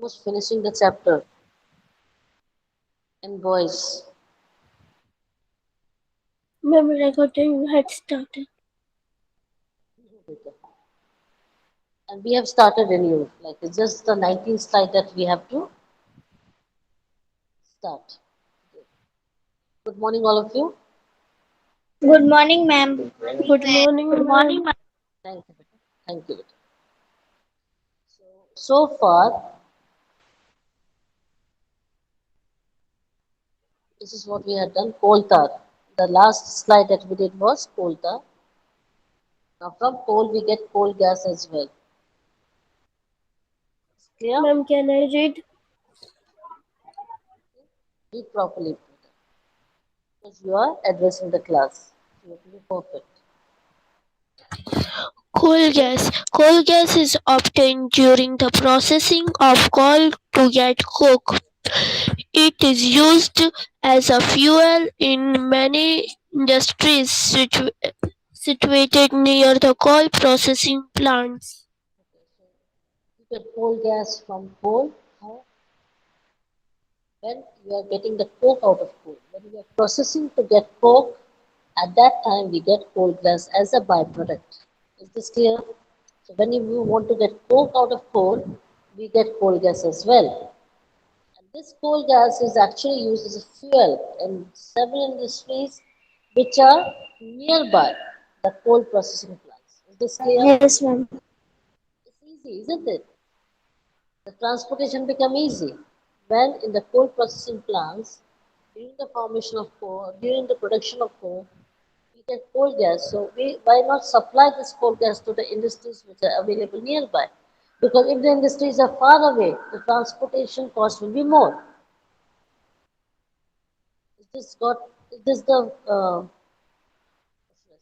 almost finishing the chapter. And boys, Ma'am, recording had started. and we have started anew. Like it's just the 19th slide that we have to start. Good morning, all of you. Good morning, ma'am. Good morning, Good morning, ma'am. ma'am. Thank you. Thank you. So far, this is what we had done. Coal tar. The last slide that we did was coal tar. Now from coal we get coal gas as well. Clear? Ma'am, can I read? Read properly because you are addressing the class. You have to be perfect. Coal Okay. gas. Coal gas is obtained during the processing of coal to get coke. It is used as a fuel in many industries situated near the coal processing plants. You get coal gas from coal. How? When you are getting the coke out of coal. When you are processing to get coke, at that time we get coal gas as a byproduct. Is this clear? So when you want to get coke out of coal, we get coal gas as well. And this coal gas is actually used as a fuel in several industries which are nearby the coal processing plants. Is this clear? Yes, ma'am. It's easy, isn't it? The transportation become easy when in the coal processing plants, during the formation of coal, during the production of coal, we get coal gas. So why not supply this coal gas to the industries which are available nearby? Because if the industries are far away, the transportation cost will be more. Is this the what should I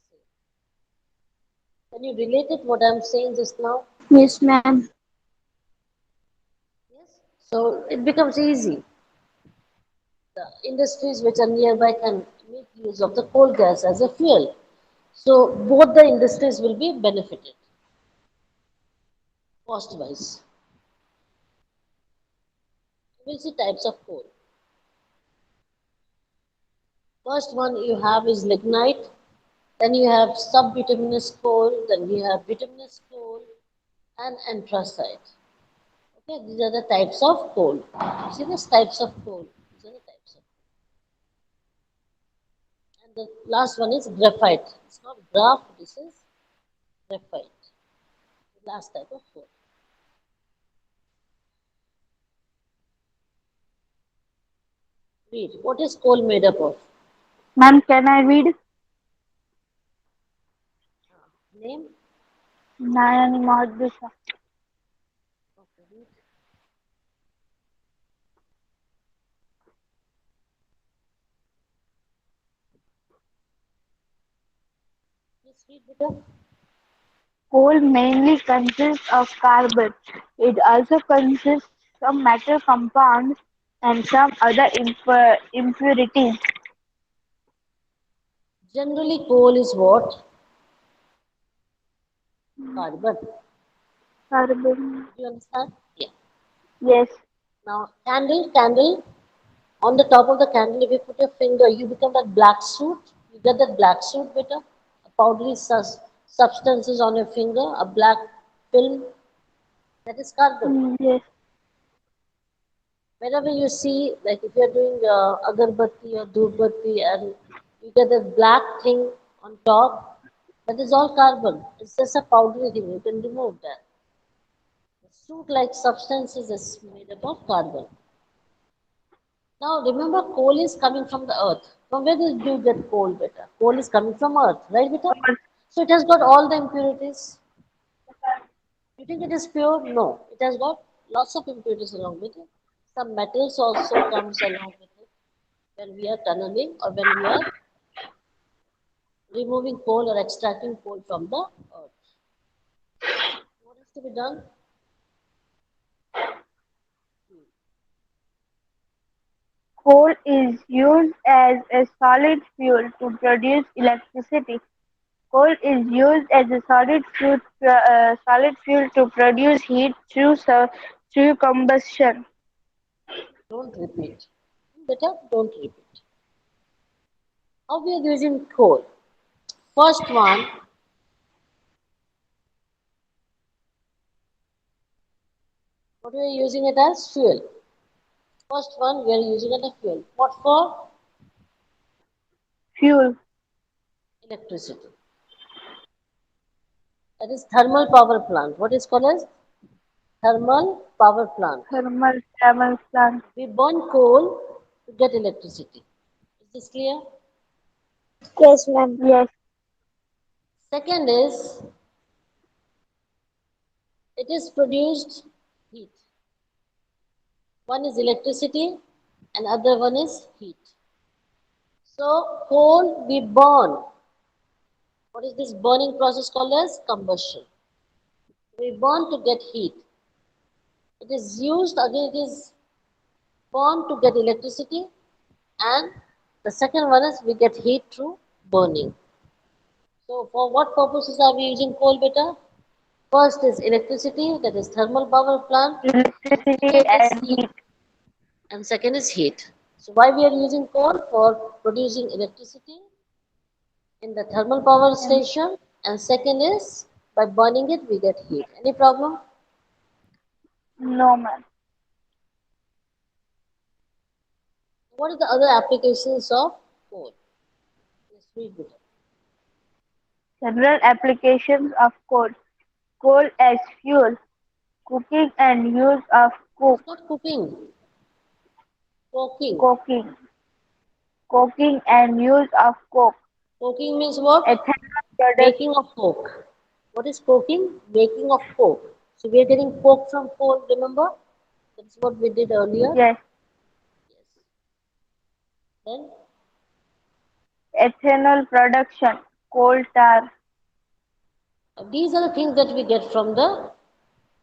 say? Can you relate it what I'm saying just now? Yes, ma'am. Yes. So it becomes easy. The industries which are nearby can make use of the coal gas as a fuel. So both the industries will be benefited cost wise. We'll see types of coal. First one you have is lignite, then you have subbituminous coal, then you have bituminous coal and anthracite. Okay, these are the types of coal. See these types of coal. These are the types of coal. And the last one is graphite. It's not graph, this is graphite. The last type of coal. Read. What is coal made up of? Ma'am, can I read? Name? Nayani Mahdi. Okay, read. Please read, beta. Coal mainly consists of carbon. It also consists some metal compounds and some other impurities. Generally, coal is what? Carbon. Carbon. Did you understand? Yeah. Yes. Now, candle. On the top of the candle, if you put your finger, you become that black suit. You get that black suit, beta. A powdery substances on your finger, a black film. That is carbon. Yes. Whenever you see, like if you're doing agarbatti or dhupbatti and you get that black thing on top, that is all carbon. It's just a powdery thing. You can remove that. The soot-like substances is made up of carbon. Now remember, coal is coming from the earth. From where did you get coal, beta? Coal is coming from earth, right, beta? So it has got all the impurities. You think it is pure? No, it has got lots of impurities along with it. Some metals also comes along with it when we are tunneling or when we are removing coal or extracting coal from the earth. What is to be done? Coal is used as a solid fuel to produce electricity. Coal is used as a solid fuel to produce heat through through combustion. Don't repeat. Better, don't repeat. How we are using coal? First one, what we are using it as fuel. First one, we are using it as fuel. What for? Fuel, Electricity. That is thermal power plant. What is called as thermal power plant. thermal plant. We burn coal to get electricity. Is this clear? Yes, ma'am. Yes, Second is it is produced heat. One is electricity and other one is heat. So coal we burn. What is this burning process called as combustion? We burn to get heat. It is used again. It is burned to get electricity, and the second one is we get heat through burning. So for what purposes are we using coal, beta? First is electricity, that is thermal power plant, and electricity second is and heat, heat. and second is heat. So why we are using coal? For producing electricity in the thermal power And station, and second is by burning it we get heat. Any problem? no man. What are the other applications of coal? Let's read it. Several applications of coal. Coal as fuel, cooking and use of It's coke, not cooking, coking. coking, coking and use of coke, Coking means what? ethanol product, Making of coke. What is coking? Making of coke. So we are getting coke from coal, remember? That's what we did earlier. yes, Yes. Then ethanol production, coal tar, these are the things that we get from the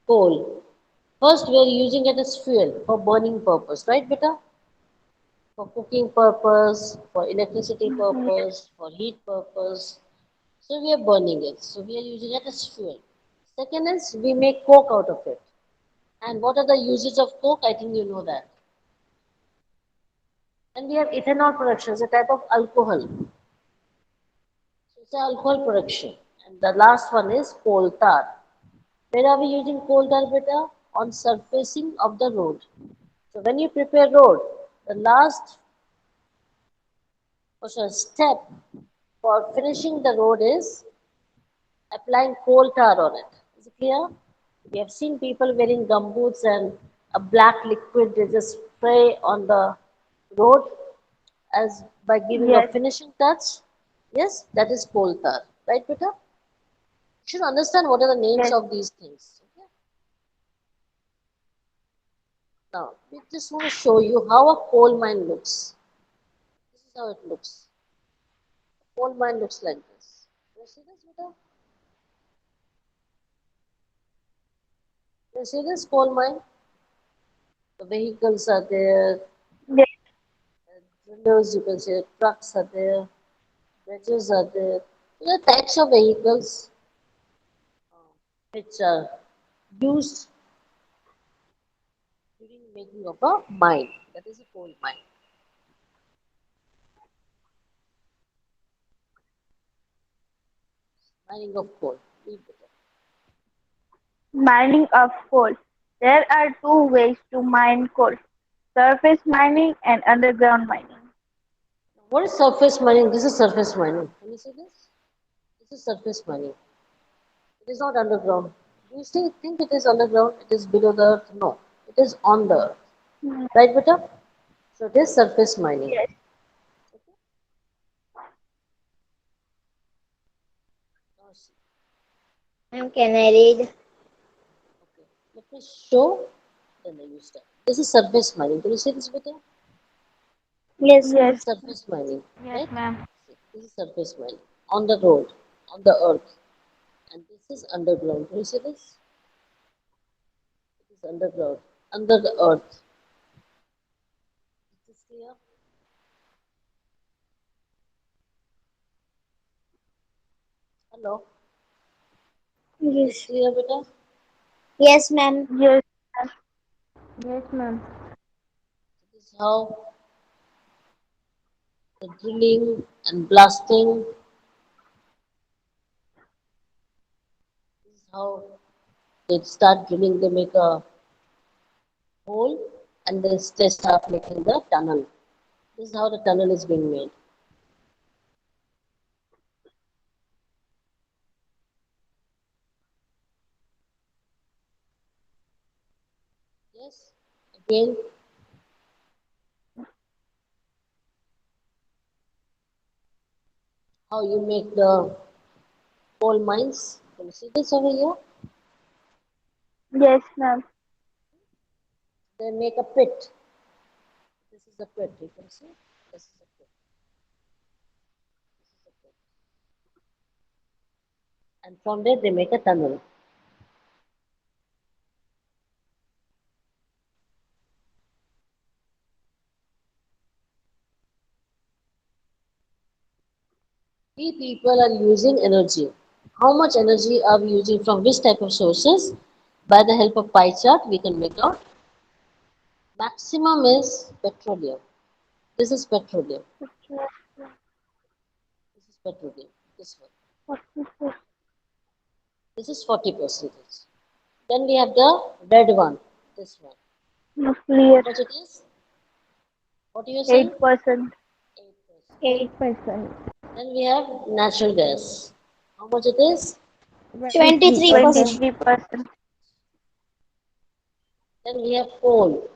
coal. First, we are using it as fuel for burning purpose, right, beta? For cooking purpose, for electricity yes, purpose, for heat purpose. So we are burning it. So we are using it as fuel. Second is we make coke out of it. And what are the uses of coke? I think you know that. And we have ethanol production, it's a type of alcohol. So it's an alcohol production. And the last one is coal tar. Where are we using coal tar, beta? On surfacing of the road. So when you prepare road, the last step for finishing the road is applying coal tar on it. Is it clear? We have seen people wearing gumboots and a black liquid they just spray on the road as by giving a yes, finishing touch. Yes, that is coal tar. Right, Peter? You should understand what are the names yes, of these things. Okay? Now, we just want to show you how a coal mine looks. This is how it looks. A coal mine looks like this. You see this, Peter? You see this coal mine? The vehicles are there, yes, drillers, you can say trucks are there, bridges are there. There are types of vehicles which are used during making of a mine. That is a coal mine. Mining of coal. Read the book. mining of coal. There are two ways to mine coal, surface mining and underground mining. What is surface mining? This is surface mining. Can you see this? This is surface mining. It is not underground. Do you still think it is underground? It is below the earth? No. It is on the earth. Hmm, Right, beta? So it is surface mining. yes, Okay. Now see. Ma'am, can I read? Okay. Let me show. Then you start. This is surface mining. Can you see this, beta? Yes, This yes, ma'am. is surface mining. yes, Right? ma'am. See, this is surface mining. On the road. On the earth. And this is underground. Can you see this? It is underground. Under the earth. Is this clear? Hello? Is this Yes. clear, beta? Yes, ma'am. Yes, ma'am. Yes, ma'am. This is how the drilling and blasting, this is how they start drilling, they make a hole and then they start making the tunnel. This is how the tunnel is being made. Yes, again, how you make the coal mines. Can you see this over here? Yes, ma'am. They make a pit. This is a pit, you can see. This is a pit. This is a pit. And from there they make a tunnel. We people are using energy. How much energy are we using from which type of sources? By the help of pie chart, we can make out. Maximum is petroleum. This is petroleum. This is petroleum. This one. 44. This is 40%. Then we have the red one. This one. How Nuclear. much it is? What are you saying? 8%. 8%. 8%. Then we have natural gas. How much it is? 23%. 23%. Then we have coal.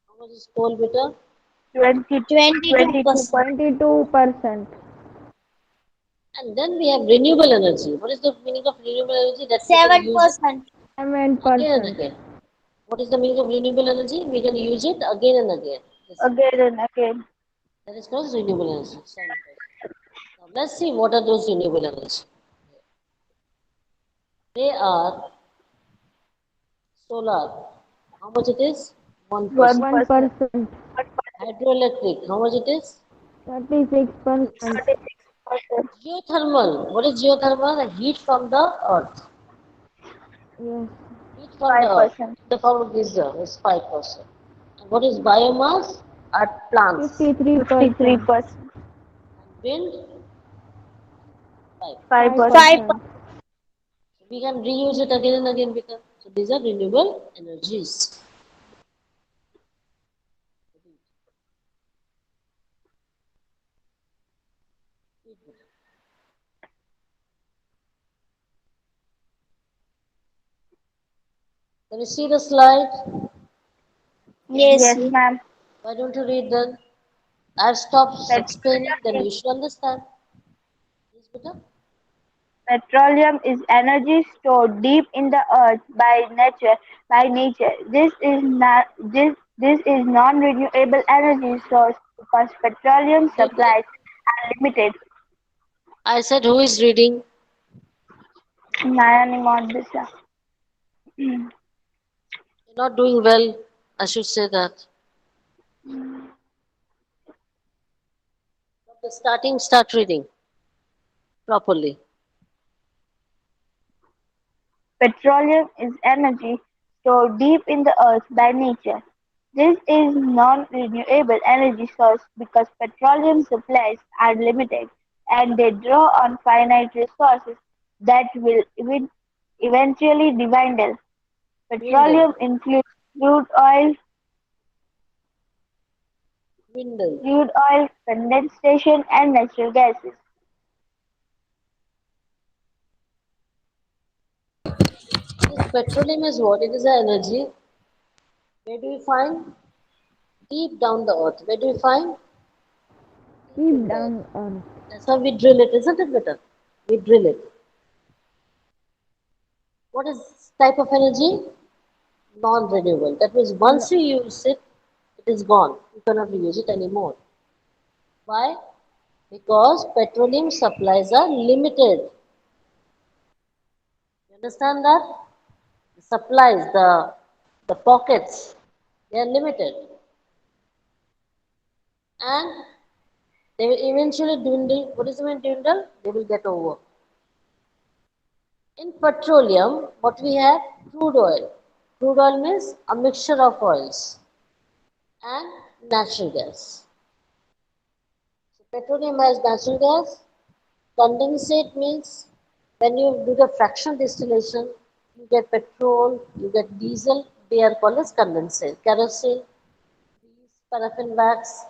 How much is coal, beta? 20, 22%. 22%. 22%. And then we have renewable energy. What is the meaning of renewable energy? That we can use it 7%. again and 7%. again. What is the meaning of renewable energy? We can use it again and again. This one. Again and again. That is called renewable energy. 7%. Now let's see what are those renewable energy. They are solar. How much it is? 1%. 1%. 1%. Hydroelectric. How much it is? 6. 36%. 36%. Geothermal. What is geothermal? The heat from the earth. Yes. Heat from the earth. 5%. The form of geyser is 5%. And what is biomass? Are plants. 53%. 53%. And wind? 5. 5%. 5%. 5%. So we can reuse it again and again because so these are renewable energies. Can you see the slide? Can you Yes. Yes, see? ma'am. Why don't you read then? I've stopped Petroleum explaining, then is you should understand. Yes, beta? Petroleum is energy stored deep in the earth by nature. This is non-renewable energy source because petroleum Who did that? supplies are limited. I said, who is reading? Nayani Modisa. You're not doing well. I should say that. From the starting, start reading properly. Petroleum is energy stored deep in the earth by nature. This is non-renewable energy source because petroleum supplies are limited and they draw on finite resources that will eventually dwindle. Dwindle. Petroleum includes crude oil, Dwindle. condensation, and natural gases. This petroleum is what? It is an energy. Where do we find? Deep down the earth. Where do we find? Deep in Deep the earth. down earth. That's why we drill it, isn't it better? We drill it. What is this type of energy? Non-renewable. That means No. once you use it, it is gone. You cannot use it anymore. Why? Because petroleum supplies are limited. You understand that? The supplies, the pockets, they are limited. And they will eventually dwindle. What is the mean dwindle? They will get over. In petroleum, what we have? Crude oil. Crude oil means a mixture of oils and natural gas. So petroleum has natural gas. Condensate means when you do the fractional distillation, you get petrol, you get diesel, they are called as condensate. Kerosene, grease, paraffin wax.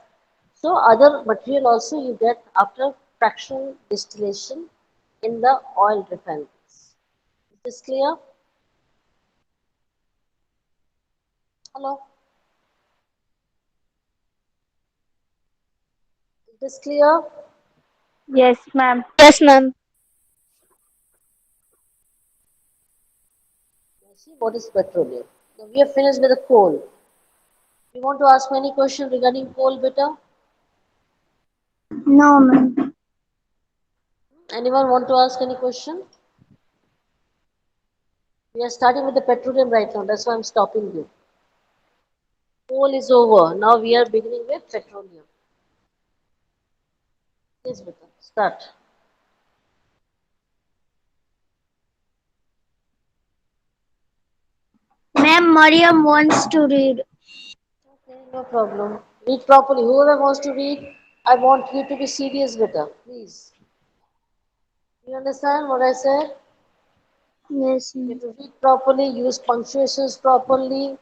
So other material also you get after fractional distillation in the oil refineries. Is this clear? Hello? Is this clear? Yes, ma'am. Yes, ma'am. See what is petroleum? Now we have finished with the coal. You want to ask me any question regarding coal, beta? No, ma'am. Anyone want to ask any question? We are starting with the petroleum right now. That's why I'm stopping you. Coal is over. Now we are beginning with petroleum. Yes, beta. Start. Ma'am, Mariam wants to read. Okay, no problem. Read properly. Whoever wants to read, I want you to be serious, beta. Please. You understand what I said? Yes, You have ma'am. to read properly, use punctuations properly,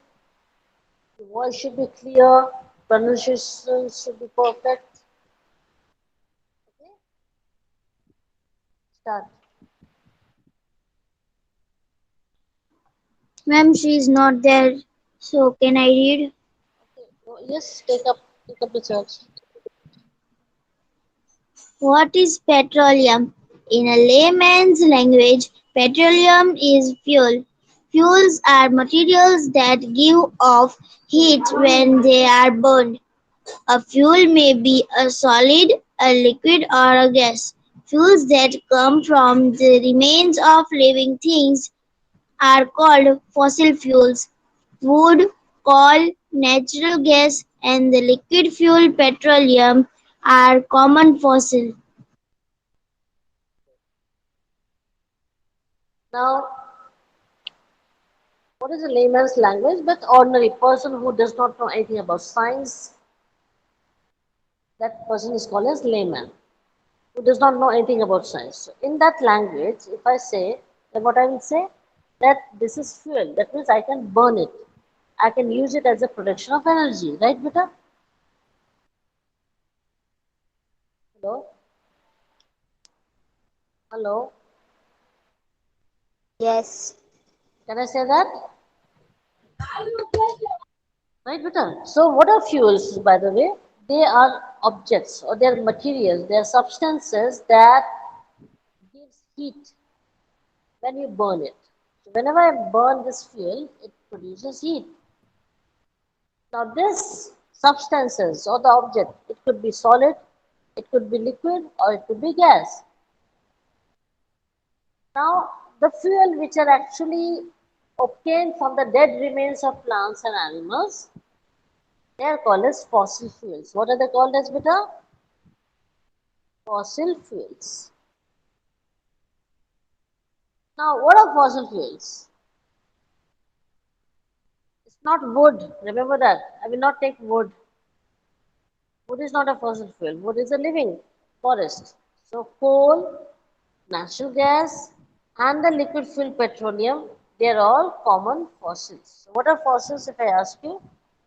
your voice should be clear, pronunciation should be perfect. Okay, start. Ma'am, she is not there. So can I read? Okay, yes, take up the charge. What is petroleum? In a layman's language, petroleum is fuel. Fuels are materials that give off heat when they are burned. A fuel may be a solid, a liquid, or a gas. Fuels that come from the remains of living things are called fossil fuels. Wood, coal, natural gas, and the liquid fuel petroleum are common fossil. Now, what is a layman's language? But ordinary person who does not know anything about science, that person is called as layman, who does not know anything about science. So in that language, if I say, then what I will say, that this is fuel. That means I can burn it. I can use it as a production of energy, right, beta? Hello? Hello? Yes. Can I say that? Right, beta? So what are fuels, by the way? They are objects or they are materials, they are substances that gives heat when you burn it. So whenever I burn this fuel, it produces heat. Now this substances or the object, it could be solid, it could be liquid, or it could be gas. Now the fuel which are actually obtained from the dead remains of plants and animals, they are called as fossil fuels. What are they called as, beta? Fossil fuels. Now what are fossil fuels? It's not wood. Remember that. I will not take wood. Wood is not a fossil fuel. Wood is a living forest. So coal, natural gas, and the liquid fuel petroleum, they are all common fossils. So what are fossils if I ask you?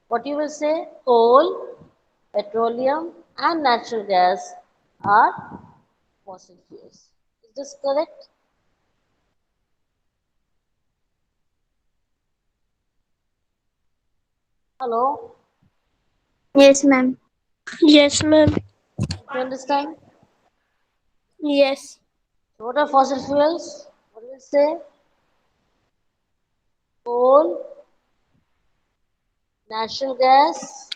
What you will say? Coal, petroleum, and natural gas are fossil fuels. Is this correct? Hello? Yes, ma'am. Yes, ma'am. Did you understand? Yes. So what are fossil fuels? What do we say? Coal, natural gas,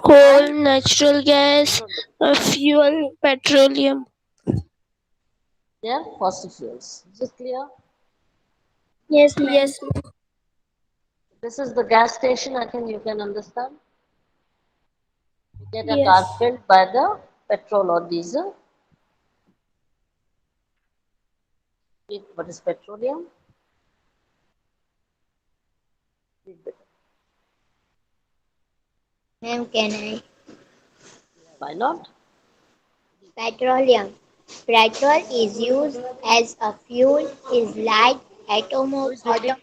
Coal, and natural gas, petroleum. fuel, petroleum. They are fossil fuels. Is it clear? Yes, ma'am. Yes, ma'am. This is the gas station. I think you can understand. You get a car Yes. filled by the petrol or diesel. What is petroleum? Read better. Ma'am, can I? Yeah, why not? Petroleum. Petrol is used as a fuel in light Who is reading?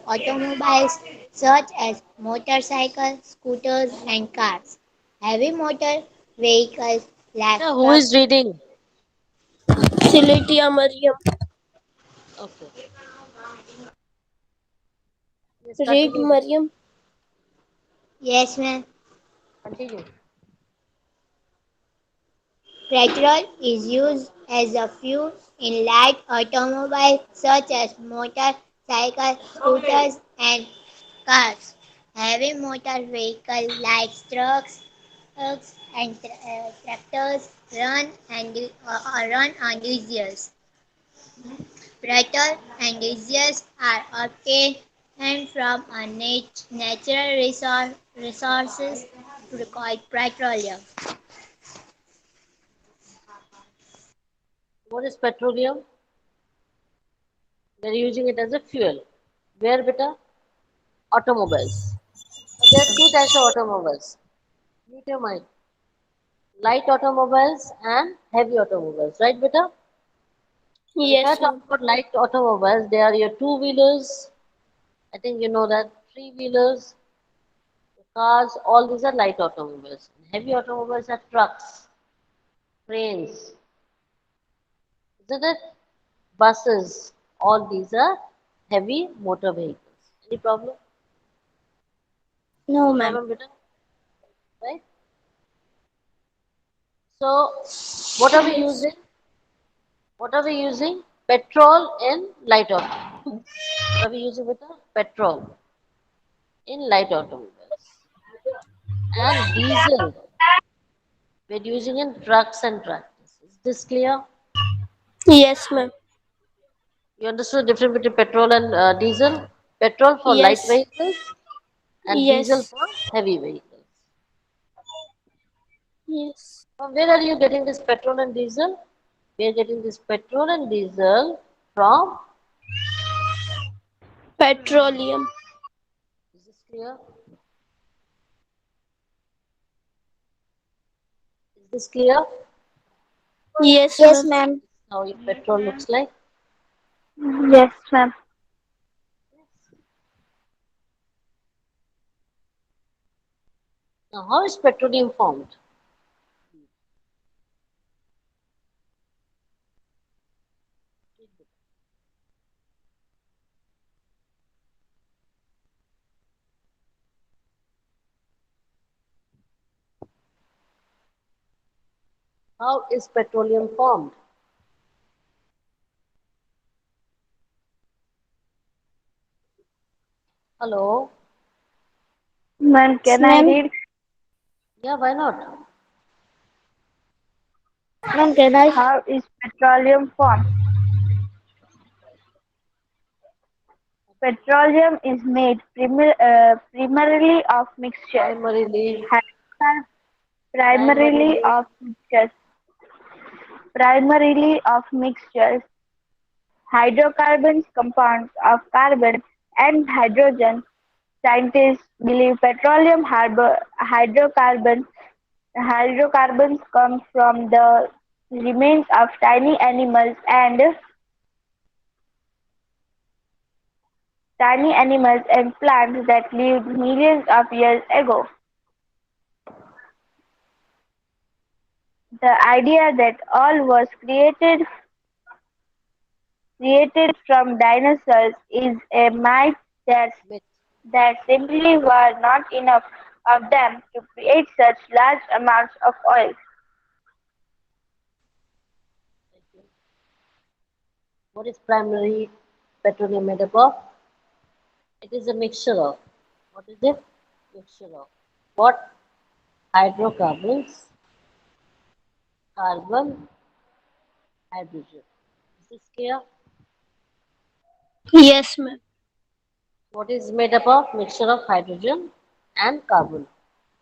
automobiles such as motorcycles, scooters, and cars. Heavy motor vehicles like Yeah, who is trucks. reading? Siletia Mariam. Okay. Yes, Read continue, Beta. Mariam. Yes, ma'am. Continue. Petrol is used as a fuel in light automobiles such as motorcycles, scooters, and cars. Heavy motor vehicles like trucks and tractors run on diesels. Petrol and diesels are obtained from a natural resources called petroleum. What is petroleum? They're using it as a fuel. Where, Beta? Automobiles. But there are two types of automobiles. Mute your mind. Light automobiles and heavy automobiles, right, Beta? Now, if I Yes, talk ma'am. about light automobiles, they are your two wheelers. I think you know that. Three wheelers, cars, all these are light automobiles. Heavy automobiles are trucks, trains, isn't it? Buses, all these are heavy motor vehicles. Any problem? No, No ma'am. problem, Beta? Right? So, what are we using? What are we using? Petrol in light auto. What are we using with the petrol in light automobiles? And diesel, we're using in trucks and tractors. Is this clear? Yes, ma'am. You understood the difference between petrol and diesel? Petrol for light Yes. vehicles and diesel Yes. for heavy vehicles. Yes. From where are you getting this petrol and diesel? We are getting this petrol and diesel from, Petroleum. is this clear? Is this clear? Yes, Yes, ma'am. ma'am. How your petrol looks like? Yes, ma'am. Now, how is petroleum formed? How is petroleum formed? Hello? Ma'am, Yes, can I ma'am. read? Yeah, why not? Ma'am, can I? How is petroleum formed? Petroleum is made primarily of mixtures. Primarily, Hydrocar- Primarily primarily, of mixtures. Primarily of mixtures. Hydrocarbons compounds of carbon and hydrogen. Scientists believe hydrocarbons come from the remains of tiny animals and plants that lived millions of years ago. The idea that all was created from dinosaurs is a myth that myth. there simply were not enough of them to create such large amounts of oil. What is primary petroleum made up of? It is a mixture of. What is it? Mixture of. What? Hydrocarbons, carbon, hydrogen. Is this clear? Yes, ma'am. What is made up of? Mixture of hydrogen and carbon.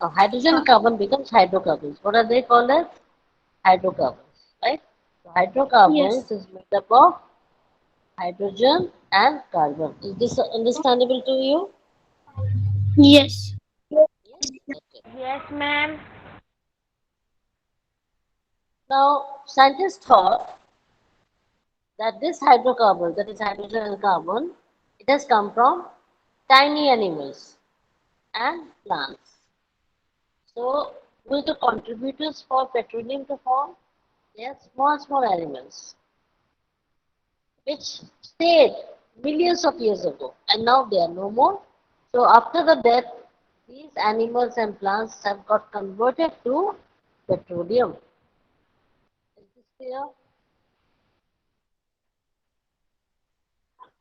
Now, hydrogen and carbon becomes hydrocarbons. What are they called as? Hydrocarbons, right? So Yes. hydrocarbons is made up of hydrogen and carbon. Is this understandable to you? Yes. Yes? Okay. Yes, ma'am. Now, scientists thought that this hydrocarbon, that is hydrogen and carbon, it has come from tiny animals and plants. So, who are the contributors for petroleum to form? They are small, small animals which stayed millions of years ago and now they are no more. So, after the death, these animals and plants have got converted to petroleum. Is this clear?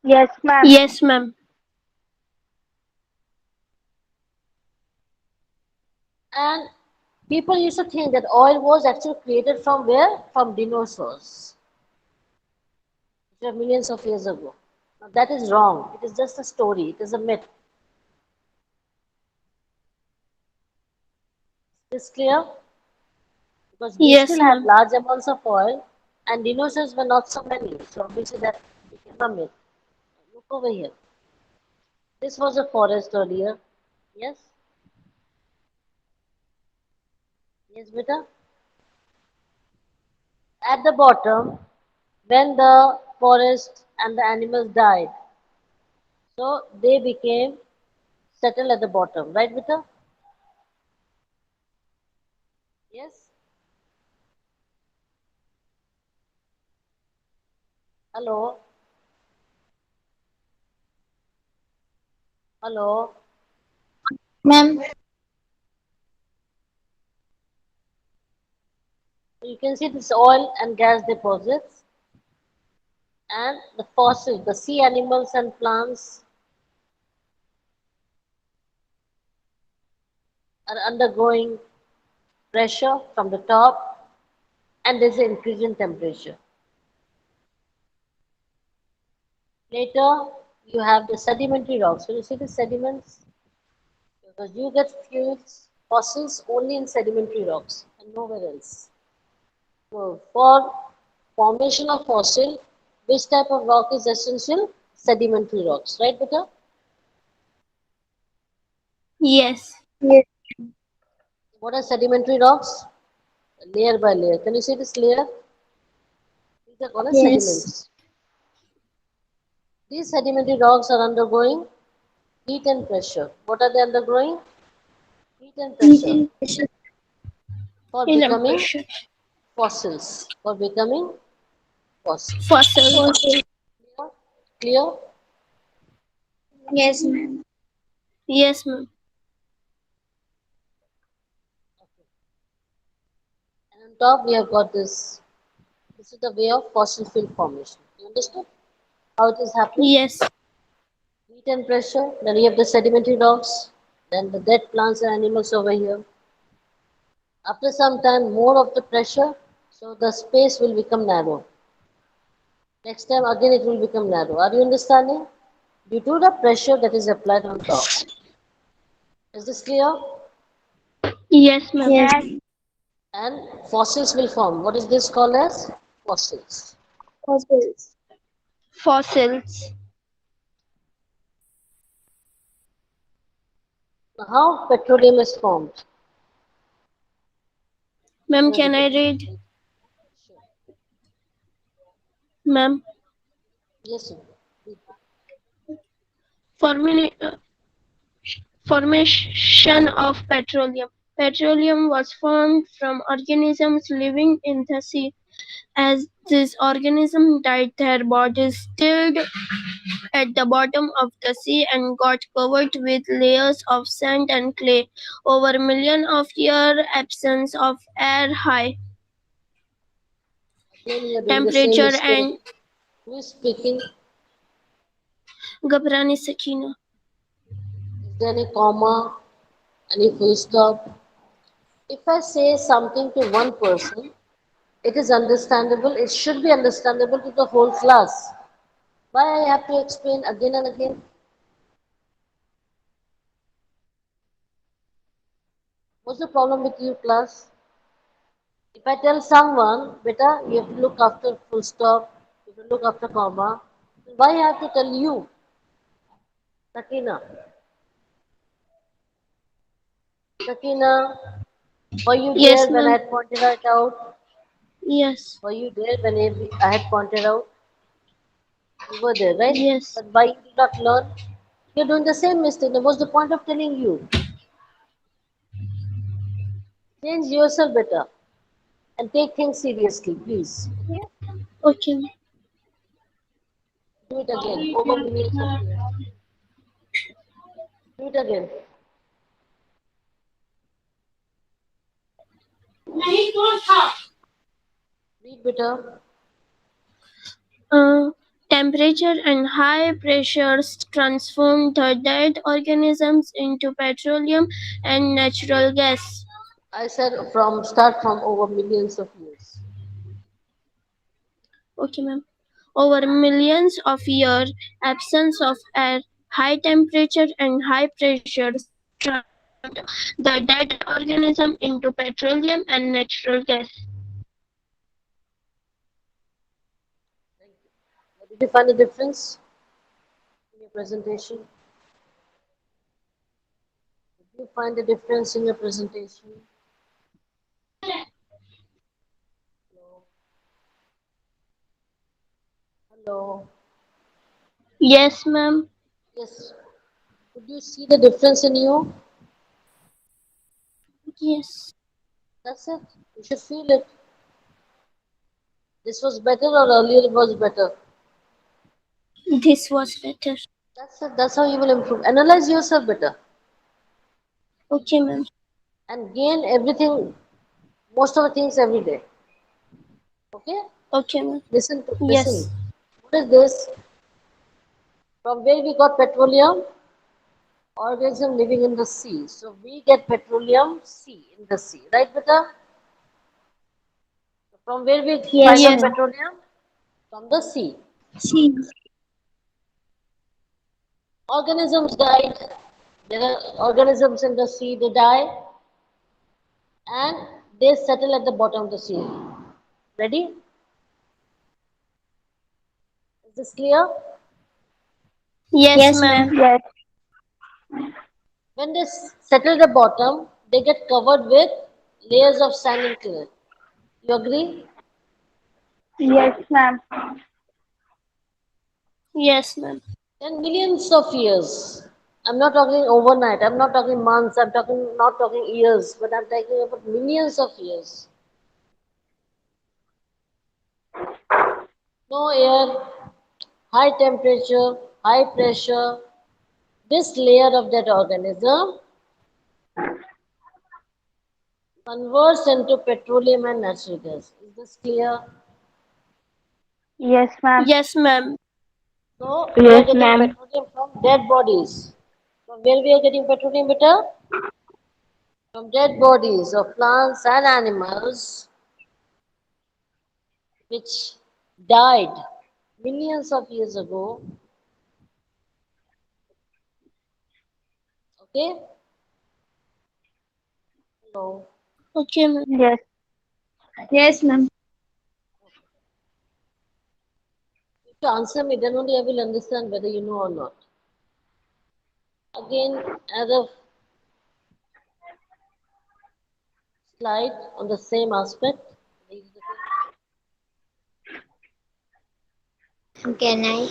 Yes, ma'am. Yes, ma'am. And people used to think that oil was actually created from where? From dinosaurs, which are millions of years ago. Now that is wrong. It is just a story. It is a myth. Is this clear? Because we still Yes, had ma'am. large amounts of oil and dinosaurs were not so many. So obviously that became a myth. Look over here. This was a forest earlier. Yes? Yes, beta? At the bottom, when the forest and the animals died, so they became settled at the bottom. Right, beta? Yes? Hello? Hello? Ma'am. So you can see this oil and gas deposits and the fossils, the sea animals and plants are undergoing pressure from the top and there's an increase in temperature. Later, you have the sedimentary rocks. So you see the sediments? Because you get fuels, fossils only in sedimentary rocks and nowhere else. So for formation of fossil, which type of rock is essential? Sedimentary rocks, right, Beta? Yes. Yes. What are sedimentary rocks? Layer by layer. Can you see this layer? These are called as Yes. sediments. These sedimentary rocks are undergoing heat and pressure. What are they undergoing? Heat and Heat pressure and pressure. for In a becoming pressure. fossils. For becoming fossils. Fossil. Okay. Clear? Clear? Yes, ma'am. Yes, ma'am. And on top we have got this. This is the way of fossil fuel formation. You understood how it is happening? Yes. Heat and pressure. Then you have the sedimentary rocks. Then the dead plants and animals over here. After some time, more of the pressure, so the space will become narrow. Next time again it will become narrow. Are you understanding? Due to the pressure that is applied on top. Is this clear? Yes, ma'am. Yes. Yes. And fossils will form. What is this called as? Fossils. Fossils. Fossils. Now, how petroleum is formed? Ma'am, Can I can I repeat? read? Sure. Ma'am, Yes, sir. formula, formation of petroleum. Petroleum was formed from organisms living in the sea. As these organisms died, their bodies stilled at the bottom of the sea and got covered with layers of sand and clay. Over millions of years, absence of air, high Again, you are doing the same temperature, mistake. and Who is speaking? Gabrani Sakina. Is there any comma? Any full stop? If I say something to one person, it is understandable. It should be understandable to the whole class. Why I have to explain again and again? What's the problem with you, class? If I tell someone, beta, you have to look after full stop, you have to look after comma, why I have to tell you, Sakina? Sakina, were you there Yes, when I ma'am. had pointed it out? Yes. Were you there when I had pointed out? You were there, right? Yes. But why you did not learn? You're doing the same mistake. That was the point of telling you. Change yourself better and take things seriously, please. Okay? Okay. Do it again over millions of years. Do it again. Read better. Uh, Temperature and high pressures transform the dead organisms into petroleum and natural gas. I said from start from over millions of years. Okay, ma'am. Over millions of years, absence of air, high temperature and high pressures transformed the dead organism into petroleum and natural gas. Did you find the difference in your presentation? Did you find the difference in your presentation? Hello. Hello. Yes, ma'am. Yes. Could you see the difference in you? Yes. That's it. You should feel it. This was better or earlier it was better. This was better. That's it. That's how you will improve. Analyze yourself better Okay, ma'am. and gain everything, most of the things every day. Okay? Okay, ma'am. Listen. Yes. What is this? From where we got petroleum? Organism living in the sea. So we get petroleum sea in the sea. Right, beta? From where we find Yes, out Yes. ma'am. petroleum? From the sea. See. Organisms died. There are organisms in the sea, they die and they settle at the bottom of the sea. Ready? Is this clear? Yes, Yes, ma'am. ma'am. Yes. When they settle the bottom, they get covered with layers of sand and clay. You agree? Yes, ma'am. Yes, ma'am. And millions of years. I'm not talking overnight. I'm not talking months. I'm talking not talking years, but I'm talking about millions of years. No air, high temperature, high pressure. This layer of that organism converts into petroleum and natural gas. Is this clear? Yes, ma'am. Yes, ma'am. So we are Yes, getting ma'am. petroleum from dead bodies. From where we are getting petroleum, beta? From dead bodies of plants and animals which died millions of years ago. Okay? Hello. Okay, ma'am. Yes. Yes, ma'am. If you answer me, then only I will understand whether you know or not. Again, another slide on the same aspect. Can I?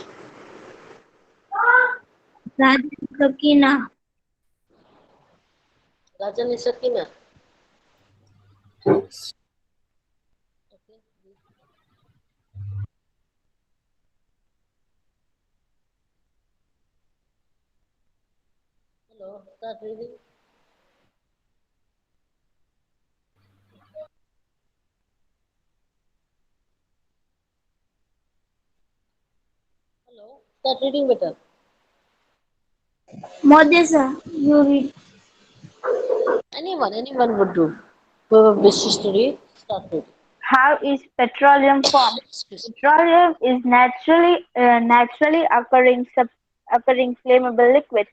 Rajan Sakina. Rajan is Shakina. Okay. Hello. Start reading. Hello. Start reading better. Modesa, you read. Anyone would do. Whoever wishes to read, start reading. How is petroleum formed? Excuse me. Petroleum is naturally occurring flammable liquid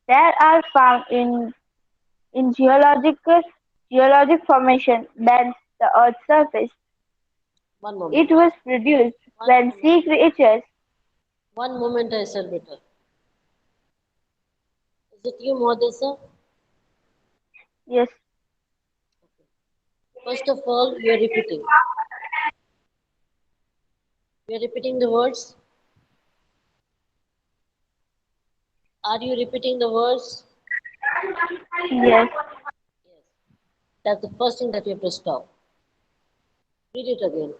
that are found in geologic formation beneath the Earth's surface. One moment. It was produced One when moment. sea creatures. One moment, I said better. Is it you, Modesa? Yes. First of all, you are repeating. You are repeating the words. Are you repeating the words? Yes. Yes. That's the first thing that you have to stop. Read it again.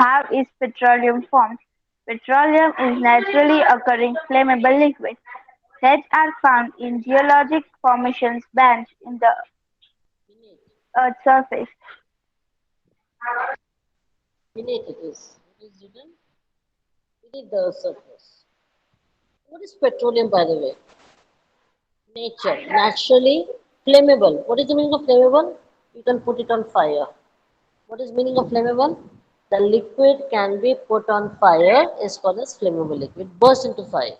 How is petroleum formed? Petroleum is naturally occurring flammable liquid. Threads are found in geologic formations bands in the Beneath. Earth's surface. Beneath it is. It is written beneath the surface. What is petroleum, by the way? Nature. Naturally flammable. What is the meaning of flammable? You can put it on fire. What is meaning of flammable? The liquid can be put on fire is called as flammable liquid. Burst into fire.